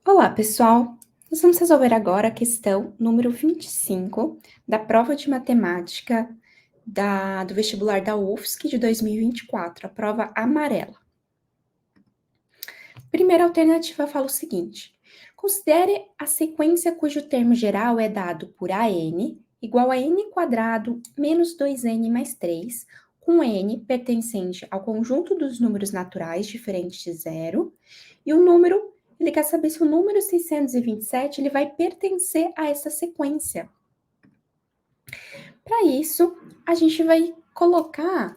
Olá, pessoal! Nós vamos resolver agora a questão número 25 da prova de matemática do vestibular da UFSC de 2024, a prova amarela. Primeira alternativa fala o seguinte: considere a sequência cujo termo geral é dado por AN igual a n quadrado menos 2n mais 3, com n pertencente ao conjunto dos números naturais diferentes de zero, e o número, ele quer saber se o número 627 ele vai pertencer a essa sequência. Para isso, a gente vai colocar,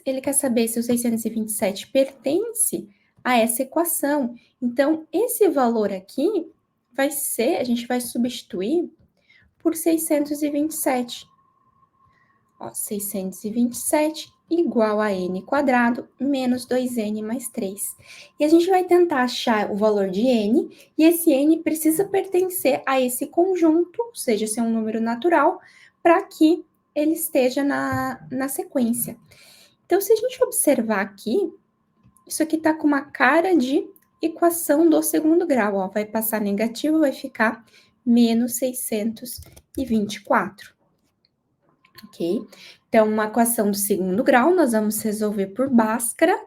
ele quer saber se o 627 pertence a essa equação. Então, esse valor aqui vai ser, a gente vai substituir por 627. 627 igual a n quadrado menos 2n mais 3. E a gente vai tentar achar o valor de n, e esse n precisa pertencer a esse conjunto, ou seja, ser um número natural, para que ele esteja na sequência. Então, se a gente observar aqui, isso aqui está com uma cara de equação do segundo grau, vai passar negativo, vai ficar menos 624. Ok? Então, uma equação do segundo grau, nós vamos resolver por Bhaskara.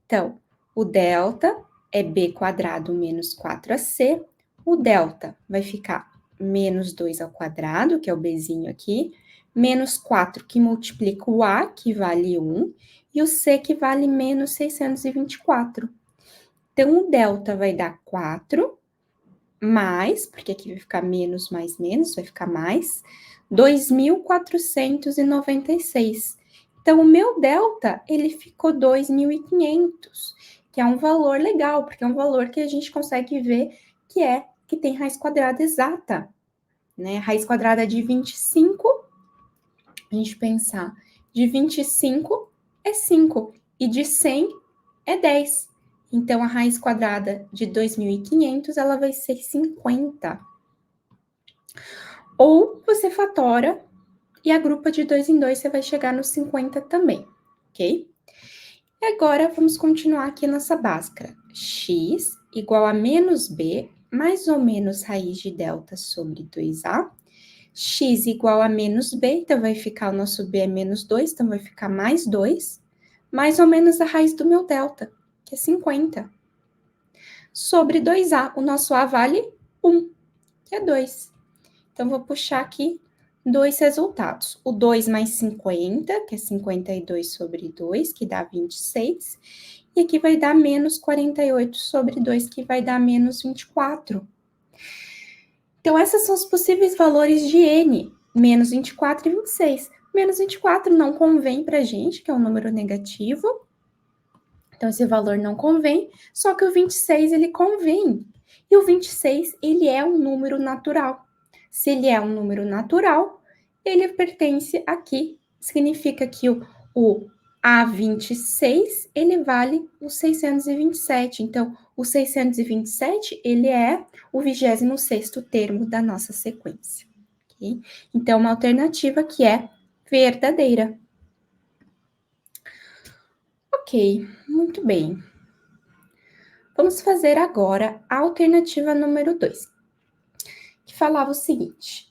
Então, o delta é b quadrado menos 4ac. O delta vai ficar menos 2 ao quadrado, que é o bzinho aqui, menos 4, que multiplica o a, que vale 1, e o c, que vale menos 624. Então, o delta vai dar 4, mais, porque aqui vai ficar menos mais menos, vai ficar mais, 2.496. Então, o meu delta, ele ficou 2.500, que é um valor legal, porque é um valor que a gente consegue ver que tem raiz quadrada exata, né? Raiz quadrada de 25, a gente pensar, de 25 é 5, e de 100 é 10. Então, a raiz quadrada de 2.500, ela vai ser 50. Ou você fatora e agrupa de 2 em 2, você vai chegar no 50 também, ok? E agora, vamos continuar aqui nossa Bhaskara. X igual a menos b, mais ou menos raiz de delta sobre 2a. X igual a menos b, então vai ficar, o nosso b é menos 2, então vai ficar mais 2, mais ou menos a raiz do meu delta, que é 50. Sobre 2a, o nosso a vale 1, que é 2. Então, vou puxar aqui dois resultados. O 2 mais 50, que é 52 sobre 2, que dá 26. E aqui vai dar menos 48 sobre 2, que vai dar menos 24. Então, esses são os possíveis valores de n, menos 24 e 26. Menos 24 não convém para a gente, que é um número negativo. Então, esse valor não convém, só que o 26, ele convém. E o 26, ele é um número natural. Se ele é um número natural, ele pertence aqui. Significa que o A26, ele vale o 627. Então, o 627, ele é o 26º termo da nossa sequência. Okay? Então, uma alternativa que é verdadeira. Ok, muito bem. Vamos fazer agora a alternativa número 2, que falava o seguinte: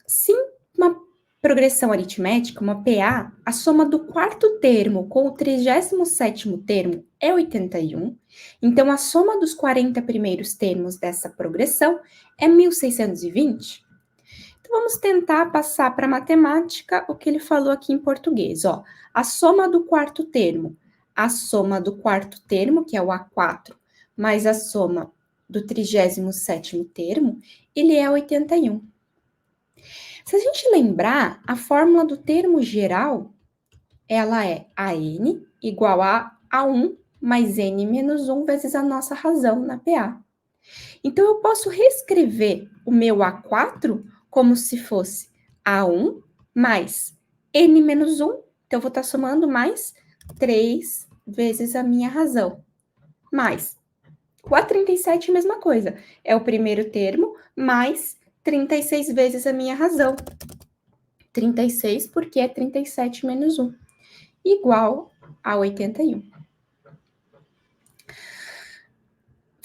se uma progressão aritmética, uma PA, a soma do quarto termo com o 37º termo é 81, então a soma dos 40 primeiros termos dessa progressão é 1620. Então, vamos tentar passar para a matemática o que ele falou aqui em português. A soma do quarto termo. A soma do quarto termo, que é o A4, mais a soma do 37º termo, ele é 81. Se a gente lembrar, a fórmula do termo geral, ela é AN igual a A1 mais N menos 1 vezes a nossa razão na PA. Então, eu posso reescrever o meu A4 como se fosse A1 mais N menos 1. Então, eu vou estar somando mais 3 vezes a minha razão. Mais o A37, mesma coisa. É o primeiro termo, mais 36 vezes a minha razão. 36, porque é 37 menos 1. Igual a 81.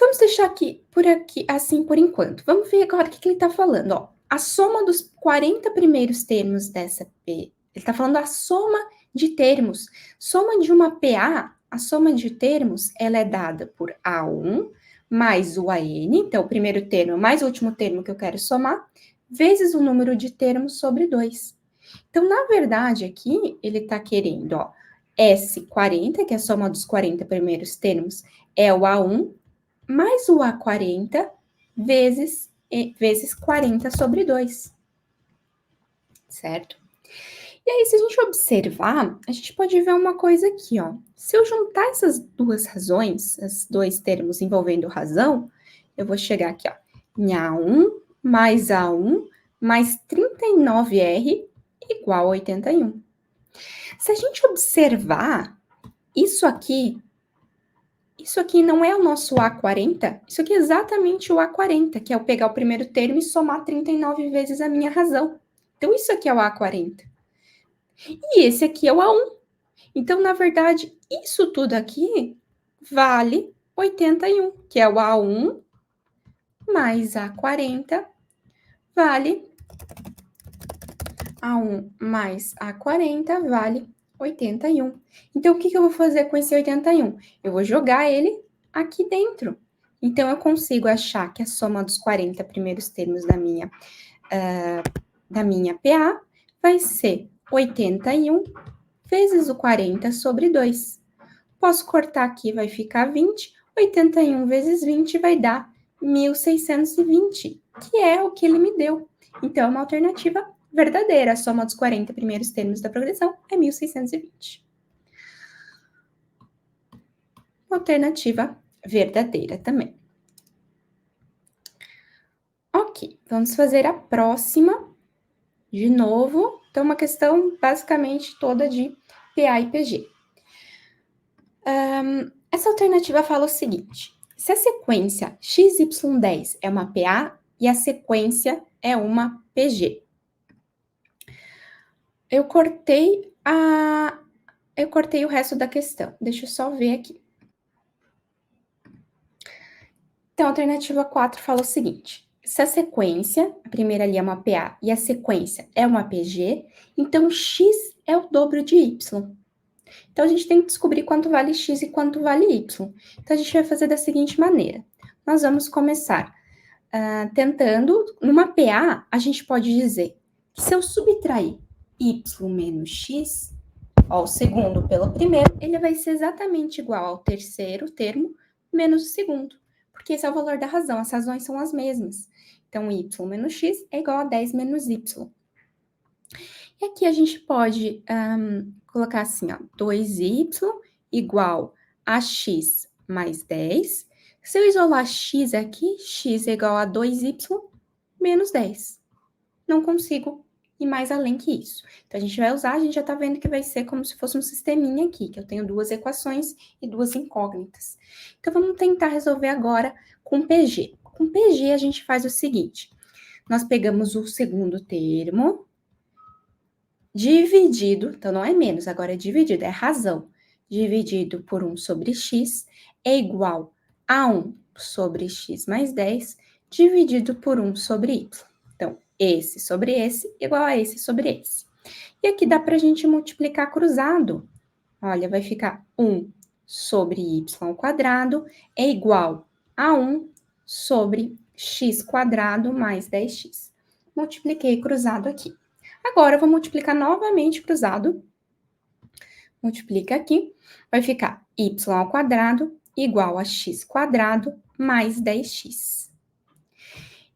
Vamos deixar aqui, por aqui, assim, por enquanto. Vamos ver agora o que ele está falando, ó. A soma dos 40 primeiros termos dessa P, ele está falando a soma de termos. Soma de uma PA, a soma de termos, ela é dada por A1 mais o AN, então o primeiro termo mais o último termo que eu quero somar, vezes o número de termos sobre 2. Então, na verdade, aqui, ele está querendo, ó, S40, que é a soma dos 40 primeiros termos, é o A1, mais o A40 vezes 40 sobre 2, certo? E aí, se a gente observar, a gente pode ver uma coisa aqui, ó. Se eu juntar essas duas razões, esses dois termos envolvendo razão, eu vou chegar aqui, ó, em A1 mais A1 mais 39R igual a 81. Se a gente observar, isso aqui não é o nosso A40, isso aqui é exatamente o A40, que é eu pegar o primeiro termo e somar 39 vezes a minha razão. Então, isso aqui é o A40. E esse aqui é o A1. Então, na verdade, isso tudo aqui vale 81, que é o A1 mais A40 vale A1 mais A40 vale 81. Então, o que eu vou fazer com esse 81? Eu vou jogar ele aqui dentro. Então, eu consigo achar que a soma dos 40 primeiros termos da minha PA vai ser 81 vezes o 40 sobre 2. Posso cortar aqui, vai ficar 20. 81 vezes 20 vai dar 1.620, que é o que ele me deu. Então, é uma alternativa verdadeira. A soma dos 40 primeiros termos da progressão é 1.620. Alternativa verdadeira também. Ok, vamos fazer a próxima. De novo, então uma questão basicamente toda de PA e PG. Essa alternativa fala o seguinte: se a sequência XY10 é uma PA e a sequência é uma PG. Eu cortei o resto da questão. Deixa eu só ver aqui. Então, a alternativa 4 fala o seguinte: se a sequência, a primeira ali é uma PA e a sequência é uma PG, então X é o dobro de Y. Então, a gente tem que descobrir quanto vale X e quanto vale Y. Então, a gente vai fazer da seguinte maneira. Nós vamos começar tentando, numa PA, a gente pode dizer que se eu subtrair Y menos X, ó, o segundo pelo primeiro, ele vai ser exatamente igual ao terceiro termo menos o segundo, porque esse é o valor da razão, as razões são as mesmas. Então, Y menos X é igual a 10 menos Y. E aqui a gente pode colocar assim, ó, 2y igual a x mais 10. Se eu isolar x aqui, x é igual a 2y menos 10. Não consigo ir mais além que isso. Então, a gente vai usar, a gente já tá vendo que vai ser como se fosse um sisteminha aqui, que eu tenho duas equações e duas incógnitas. Então, vamos tentar resolver agora com PG. Com PG, a gente faz o seguinte. Nós pegamos o segundo termo, dividido, então não é menos, agora é dividido, é razão, dividido por 1 sobre x, é igual a 1 sobre x mais 10, dividido por 1 sobre y. Então, esse sobre esse, igual a esse sobre esse. E aqui dá para a gente multiplicar cruzado. Olha, vai ficar 1 sobre y ao quadrado é igual a 1 sobre x quadrado mais 10x. Multipliquei cruzado aqui. Agora, eu vou multiplicar novamente cruzado. Multiplica aqui. Vai ficar y ao quadrado igual a x quadrado mais 10x.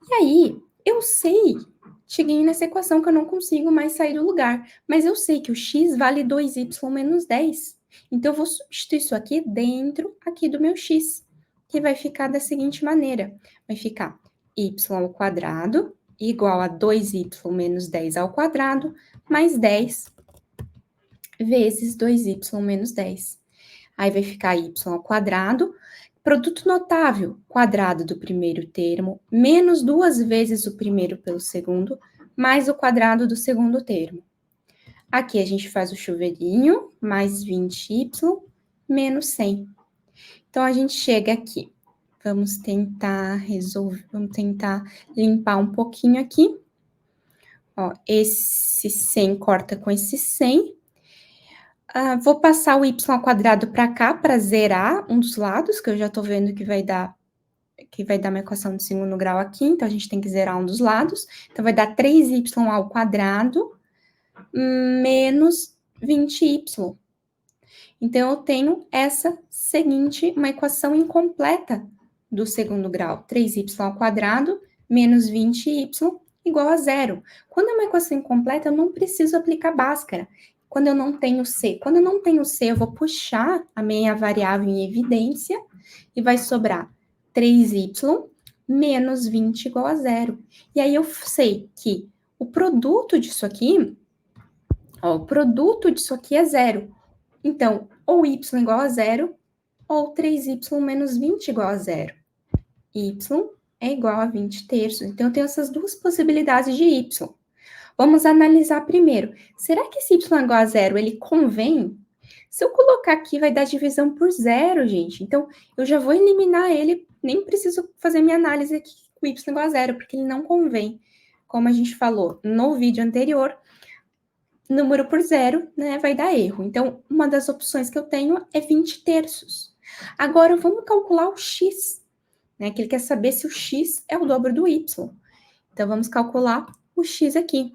E aí, eu sei, cheguei nessa equação que eu não consigo mais sair do lugar, mas eu sei que o x vale 2y menos 10. Então, eu vou substituir isso aqui dentro aqui do meu x, que vai ficar da seguinte maneira. Vai ficar y ao quadrado igual a 2y menos 10 ao quadrado, mais 10 vezes 2y menos 10. Aí vai ficar y ao quadrado, produto notável, quadrado do primeiro termo, menos 2 vezes o primeiro pelo segundo, mais o quadrado do segundo termo. Aqui a gente faz o chuveirinho, mais 20y menos 100. Então, a gente chega aqui, Vamos tentar resolver, vamos tentar limpar um pouquinho aqui. Ó, esse 100 corta com esse 100. Vou passar o y ao quadrado para cá, para zerar um dos lados, que eu já tô vendo que vai dar uma equação de segundo grau aqui, então a gente tem que zerar um dos lados. Então, vai dar 3y ao quadrado menos 20y. Então, eu tenho essa seguinte, uma equação incompleta do segundo grau. 3y ao quadrado menos 20y igual a zero. Quando é uma equação incompleta, eu não preciso aplicar Bhaskara. Quando eu não tenho C. Quando eu não tenho C, eu vou puxar a minha variável em evidência e vai sobrar 3y menos 20 igual a zero. E aí eu sei que o produto disso aqui, ó, o produto disso aqui é zero. Então, ou y igual a zero, ou 3y menos 20 igual a zero. Y é igual a 20 terços. Então, eu tenho essas duas possibilidades de y. Vamos analisar primeiro. Será que esse y igual a zero, ele convém? Se eu colocar aqui, vai dar divisão por zero, gente. Então, eu já vou eliminar ele, nem preciso fazer minha análise aqui com y igual a zero, porque ele não convém. Como a gente falou no vídeo anterior, número por zero, né, vai dar erro. Então, uma das opções que eu tenho é 20 terços. Agora, vamos calcular o x, né, que ele quer saber se o x é o dobro do y. Então, vamos calcular o x aqui.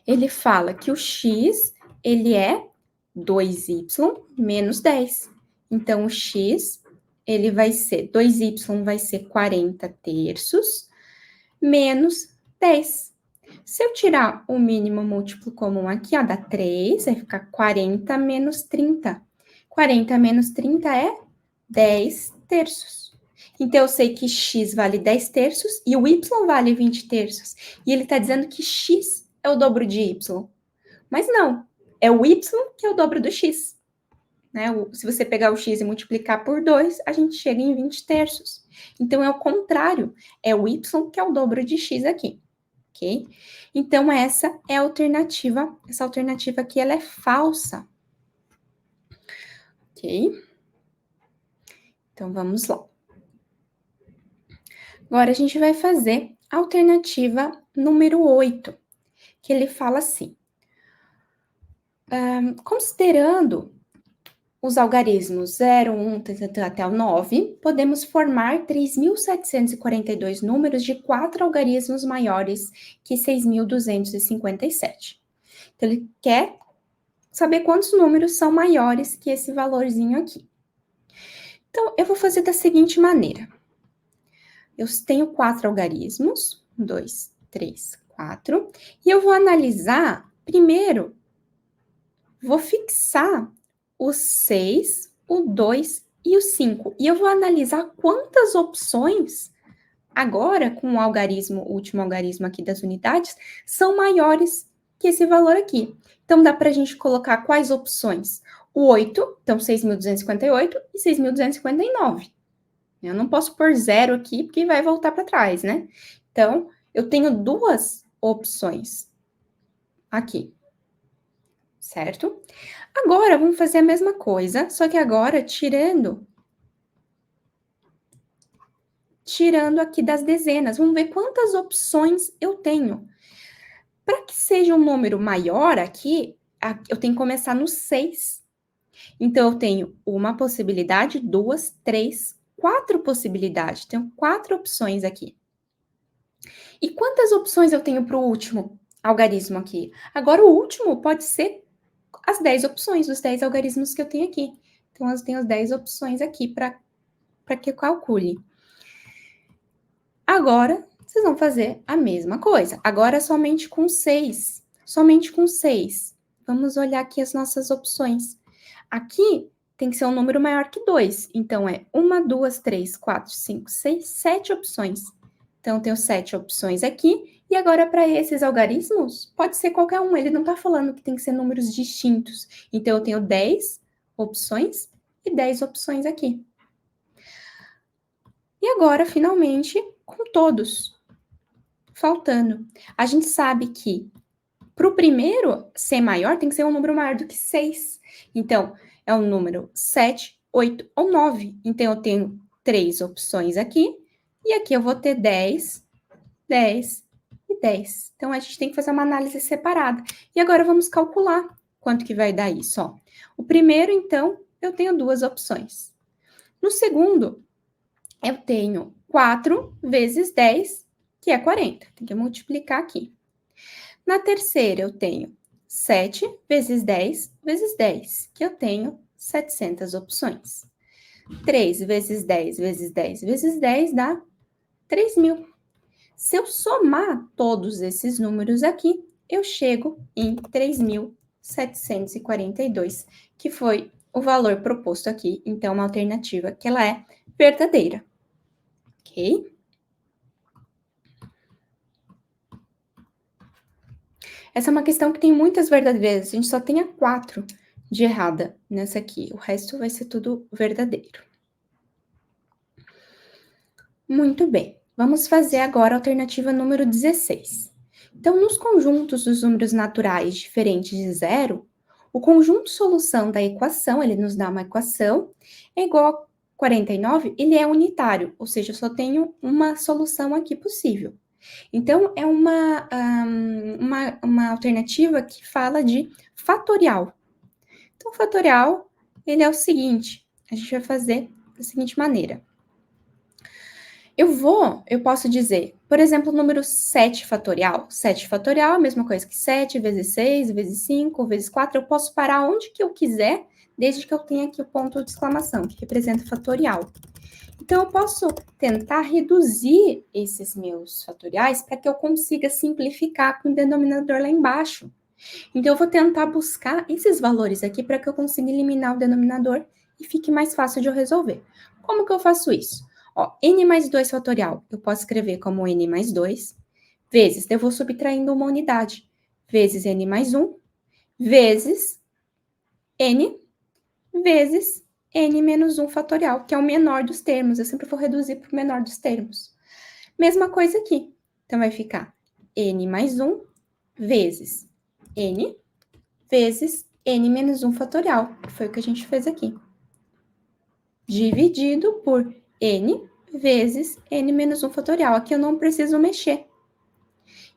Ele fala que o x, ele é 2y menos 10. Então, o x, ele vai ser, 2y vai ser 40 terços, menos 10. Se eu tirar o mínimo múltiplo comum aqui, ó, dá 3, vai ficar 40 menos 30. 40 menos 30 é 10 terços. Então, eu sei que x vale 10 terços e o y vale 20 terços. E ele está dizendo que x é o dobro de y. Mas não, é o y que é o dobro do x. Né? Se você pegar o x e multiplicar por 2, a gente chega em 20 terços. Então, é o contrário, é o y que é o dobro de x aqui. Ok? Então, essa é a alternativa. Essa alternativa aqui, ela é falsa. Ok? Então, vamos lá. Agora, a gente vai fazer a alternativa número 8, que ele fala assim. Considerando os algarismos 0, 1, até o 9, podemos formar 3.742 números de 4 algarismos maiores que 6.257. Então, ele quer saber quantos números são maiores que esse valorzinho aqui. Então, eu vou fazer da seguinte maneira. Eu tenho 4 algarismos, 1, 2, 3, 4, e eu vou analisar, primeiro, vou fixar o 6, o 2 e o 5. E eu vou analisar quantas opções, agora com o algarismo, o último algarismo aqui das unidades, são maiores que esse valor aqui. Então, dá para a gente colocar quais opções? O 8, então 6.258 e 6.259. Eu não posso pôr zero aqui, porque vai voltar para trás, né? Então, eu tenho duas opções aqui. Certo? Agora, vamos fazer a mesma coisa, só que agora tirando aqui das dezenas. Vamos ver quantas opções eu tenho. Para que seja um número maior aqui, eu tenho que começar no 6. Então, eu tenho uma possibilidade, 2, 3, 4 possibilidades. Tenho 4 opções aqui. E quantas opções eu tenho para o último algarismo aqui? Agora, o último pode ser as 10 opções, os 10 algarismos que eu tenho aqui. Então, eu tenho as 10 opções aqui para que eu calcule. Agora, vocês vão fazer a mesma coisa. Agora, somente com 6. Somente com 6. Vamos olhar aqui as nossas opções. Aqui tem que ser um número maior que 2. Então, é 1, 2, 3, 4, 5, 6, 7 opções. Então, eu tenho 7 opções aqui. E agora, para esses algarismos, pode ser qualquer um. Ele não está falando que tem que ser números distintos. Então, eu tenho 10 opções e 10 opções aqui. E agora, finalmente, com todos faltando. A gente sabe que para o primeiro ser maior, tem que ser um número maior do que 6. Então, é um número 7, 8 ou 9. Então, eu tenho 3 opções aqui, e aqui eu vou ter 10, 10 e 10. Então, a gente tem que fazer uma análise separada. E agora, vamos calcular quanto que vai dar isso, ó. O primeiro, então, eu tenho 2 opções. No segundo, eu tenho 4 vezes 10, que é 40. Tem que multiplicar aqui. Na terceira, eu tenho 7 vezes 10 vezes 10, que eu tenho 700 opções. 3 vezes 10 vezes 10 vezes 10 dá 3.000. Se eu somar todos esses números aqui, eu chego em 3.742, que foi o valor proposto aqui. Então, uma alternativa que ela é verdadeira. Ok? Essa é uma questão que tem muitas verdadeiras. A gente só tem a 4 de errada nessa aqui. O resto vai ser tudo verdadeiro. Muito bem. Vamos fazer agora a alternativa número 16. Então, nos conjuntos dos números naturais diferentes de zero, o conjunto solução da equação, ele nos dá uma equação, é igual a 49, ele é unitário, ou seja, eu só tenho uma solução aqui possível. Então, é uma alternativa que fala de fatorial. Então, o fatorial, ele é o seguinte, a gente vai fazer da seguinte maneira. Eu posso dizer, por exemplo, o número 7 fatorial. 7 fatorial é a mesma coisa que 7 vezes 6, vezes 5, vezes 4. Eu posso parar onde que eu quiser, desde que eu tenha aqui o ponto de exclamação, que representa fatorial. Então, eu posso tentar reduzir esses meus fatoriais para que eu consiga simplificar com o denominador lá embaixo. Então, eu vou tentar buscar esses valores aqui para que eu consiga eliminar o denominador e fique mais fácil de eu resolver. Como que eu faço isso? Ó, n mais 2 fatorial, eu posso escrever como n mais 2, vezes, eu vou subtraindo uma unidade, vezes n mais 1, vezes n, vezes n menos 1 fatorial, que é o menor dos termos. Eu sempre vou reduzir para o menor dos termos. Mesma coisa aqui. Então, vai ficar n mais 1 vezes n vezes n menos 1 fatorial, que foi o que a gente fez aqui. Dividido por n vezes n menos 1 fatorial. Aqui eu não preciso mexer.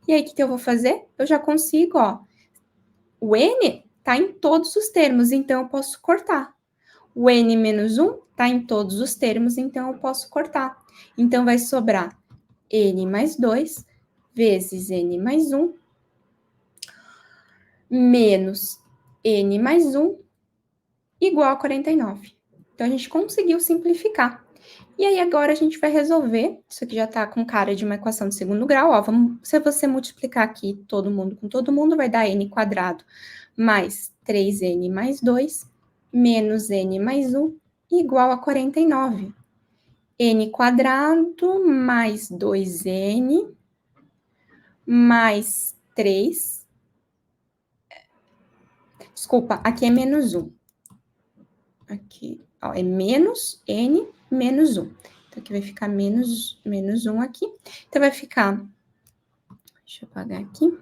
E aí, o que eu vou fazer? Eu já consigo, ó. O n está em todos os termos, então eu posso cortar. O n menos 1 está em todos os termos, então eu posso cortar. Então, vai sobrar n mais 2 vezes n mais 1 menos n mais 1 igual a 49. Então, a gente conseguiu simplificar. E aí, agora a gente vai resolver. Isso aqui já está com cara de uma equação de segundo grau. Ó, se você multiplicar aqui todo mundo com todo mundo, vai dar n quadrado mais 3n mais 2 menos n mais 1 igual a 49. N quadrado mais 2n mais 3. Desculpa, aqui é menos 1. Aqui, ó, é menos n menos 1. Então, aqui vai ficar menos 1 aqui. Então, vai ficar... Deixa eu apagar aqui.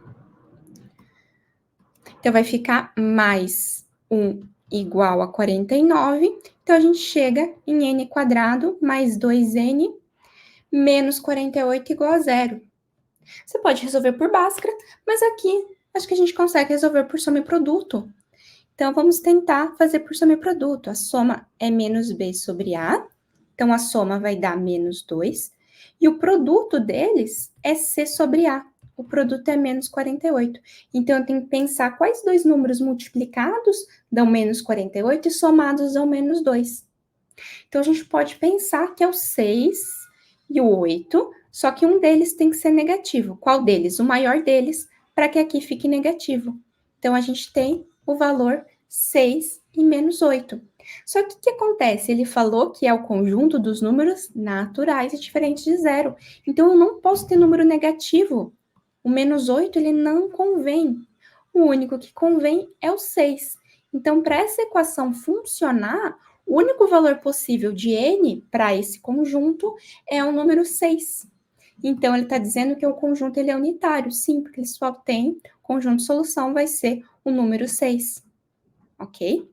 Então, vai ficar mais 1 igual a 49. Então, a gente chega em n quadrado mais 2n menos 48 igual a 0. Você pode resolver por Bhaskara, mas aqui acho que a gente consegue resolver por soma e produto. Então, vamos tentar fazer por soma e produto. A soma é menos b sobre a. Então, a soma vai dar menos 2. E o produto deles é c sobre a. O produto é menos 48. Então, eu tenho que pensar quais dois números multiplicados dão menos 48 e somados dão menos 2. Então, a gente pode pensar que é o 6 e o 8, só que um deles tem que ser negativo. Qual deles? O maior deles, para que aqui fique negativo. Então, a gente tem o valor 6 e menos 8. Só que o que acontece? Ele falou que é o conjunto dos números naturais e diferentes de zero. Então, eu não posso ter número negativo. O menos 8, ele não convém. O único que convém é o 6. Então, para essa equação funcionar, o único valor possível de n para esse conjunto é o número 6. Então, ele está dizendo que o conjunto ele é unitário. Sim, porque ele só tem conjunto de solução, vai ser o número 6. Ok?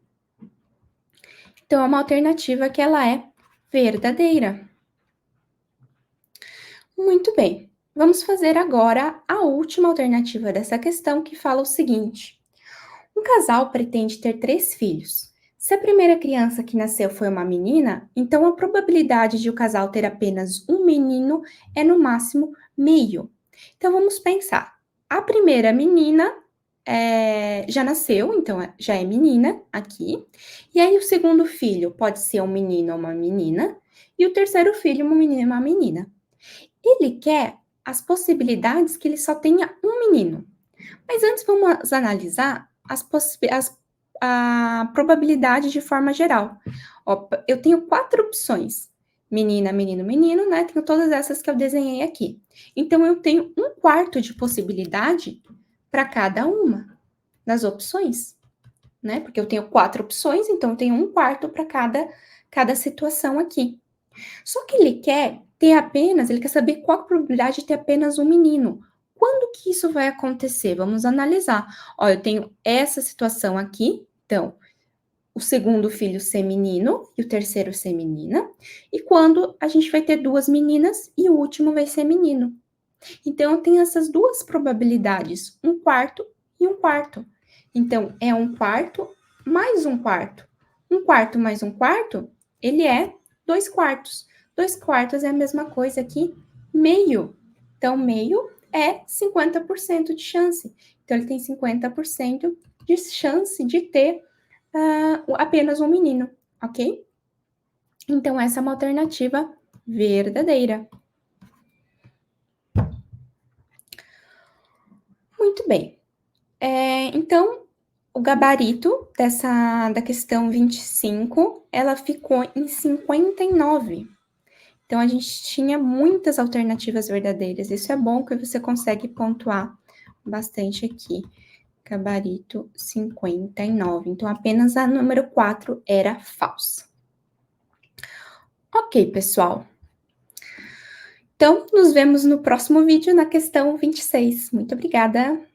Então, é uma alternativa que ela é verdadeira. Muito bem. Vamos fazer agora a última alternativa dessa questão, que fala o seguinte: um casal pretende ter 3 filhos. Se a primeira criança que nasceu foi uma menina, então a probabilidade de o casal ter apenas um menino é no máximo meio. Então vamos pensar. A primeira menina já nasceu, então já é menina aqui. E aí o segundo filho pode ser um menino ou uma menina. E o terceiro filho, um menino e uma menina. Ele quer as possibilidades que ele só tenha um menino. Mas antes vamos analisar a probabilidade de forma geral. Ó, eu tenho 4 opções. Menina, menino, menino, né? Tenho todas essas que eu desenhei aqui. Então, eu tenho 1/4 de possibilidade para cada uma das opções, né? Porque eu tenho 4 opções, então eu tenho 1/4 para cada situação aqui. Só que ele quer saber qual a probabilidade de ter apenas um menino. Quando que isso vai acontecer? Vamos analisar. Ó, eu tenho essa situação aqui, então, o segundo filho ser menino e o terceiro ser menina. E quando a gente vai ter 2 meninas e o último vai ser menino. Então, eu tenho essas 2 probabilidades, 1/4 e 1/4. Então, é 1/4 mais 1/4. 1/4 mais 1/4, ele é 2/4. 2/4 é a mesma coisa que meio. Então, meio é 50% de chance. Então, ele tem 50% de chance de ter apenas um menino, ok? Então, essa é uma alternativa verdadeira. Muito bem. Então, o gabarito da questão 25, ela ficou em 59. Então, a gente tinha muitas alternativas verdadeiras. Isso é bom que você consegue pontuar bastante aqui. Gabarito 59. Então, apenas a número 4 era falsa. Ok, pessoal. Então, nos vemos no próximo vídeo na questão 26. Muito obrigada!